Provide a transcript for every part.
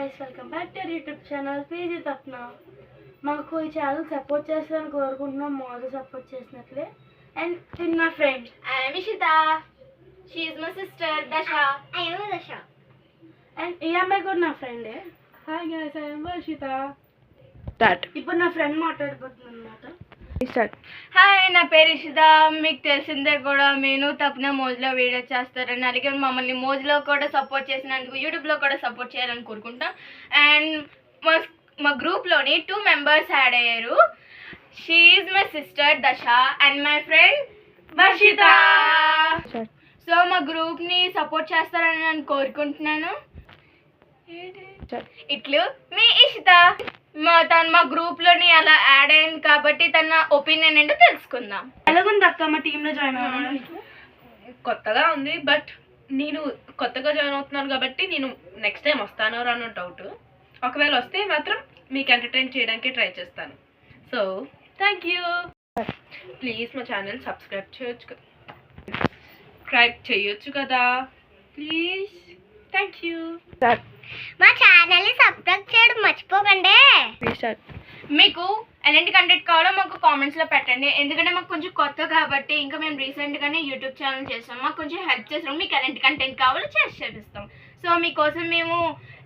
guys, welcome back to our YouTube channel PG Tapna. మాకు ఈ channel support చేస్తారని కోరుకుంటున్నాం. మోడల్ సపోర్ట్ చేసినట్లే. And in my friend I am Ishita. She is my sister Dasha. I am Dasha. And ఈ అమ్మాయి కూడా నా ఫ్రెండే. Hi guys, I am Varshita. ఇప్పుడు నా ఫ్రెండ్ మాట్లాడిపోతుంది అనమాట. హాయ్, నా పేరు ఇషిత. మీకు తెలిసిందే కూడా నేను తప్పన మోజ్లో వీడియో చేస్తారని అలాగే మమ్మల్ని మోజ్లో కూడా సపోర్ట్ చేసినందుకు యూట్యూబ్లో కూడా సపోర్ట్ చేయాలని కోరుకుంటాం. అండ్ మా గ్రూప్లోని 2 మెంబర్స్ యాడ్ అయ్యారు. షీ ఈజ్ మై సిస్టర్ దశ and my friend Varshita. So మా గ్రూప్ని సపోర్ట్ చేస్తారని నేను కోరుకుంటున్నాను. ఇట్లు మీ ఇషిత. తను మా గ్రూప్లోని అలా యాడ్ అయింది కాబట్టి తన ఒపీనియన్ ఏంటో తెలుసుకుందాం. ఎలాగుంది అక్క మా టీంలో జాయిన్ అవ్వడానికి? కొత్తగా ఉంది, బట్ నేను కొత్తగా జాయిన్ అవుతున్నాను కాబట్టి నేను నెక్స్ట్ టైం వస్తాను అన్న డౌట్. ఒకవేళ వస్తే మాత్రం మీకు ఎంటర్టైన్ చేయడానికి ట్రై చేస్తాను. So thank you. ప్లీజ్ మా ఛానల్ సబ్స్క్రైబ్ చేయొచ్చు కదా ప్లీజ్. Thank you. మా ఛానల్ని సబ్స్క్రైబ్ చేయడం మర్చిపోకండి. మీకు ఎలాంటి కంటెంట్ కావాలో మాకు కామెంట్స్లో పెట్టండి. ఎందుకంటే మాకు కొంచెం కొత్త కాబట్టి ఇంకా మేము రీసెంట్గానే యూట్యూబ్ ఛానల్ చేస్తాం. మాకు కొంచెం హెల్ప్ చేస్తాం. మీకు ఎలాంటి కంటెంట్ కావాలో చేసి చేపిస్తాం. సో మీకోసం మేము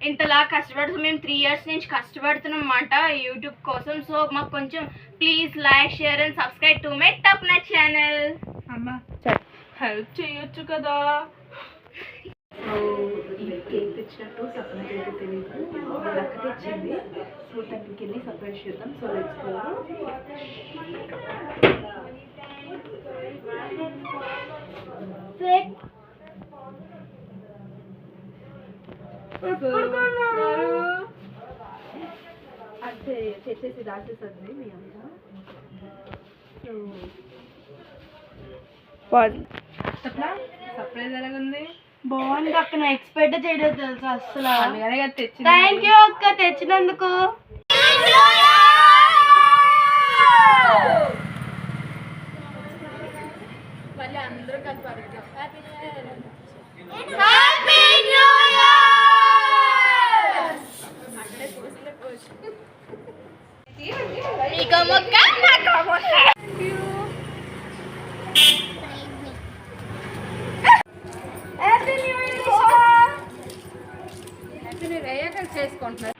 ఇంతలా కష్టపడుతాం. మేము 3 years నుంచి కష్టపడుతున్నాం అన్నమాట యూట్యూబ్ కోసం. సో మాకు కొంచెం please like share and subscribe to my తప్నా ఛానల్. అమ్మా హెల్ప్ చేయొచ్చు కదా. సో ఈ కేక్ తెచ్చినట్టు సప్లైకి అయితే తెలియదు, లక్క తెచ్చింది. సో తనకి వెళ్ళి సర్ప్రైజ్ చేద్దాం. So let's go. అంటే తెచ్చేసి రాసేసండి మీ అమ్మ. సో సర్ప్రైజ్ ఎలాగుంది? బాగుంది అక్క. నా ఎక్స్పెక్ట్ చేయలేదు తెలుసా అసలు. తెచ్చి థ్యాంక్ యూ అక్క తెచ్చినందుకు. చేసుకుంటున్నారు.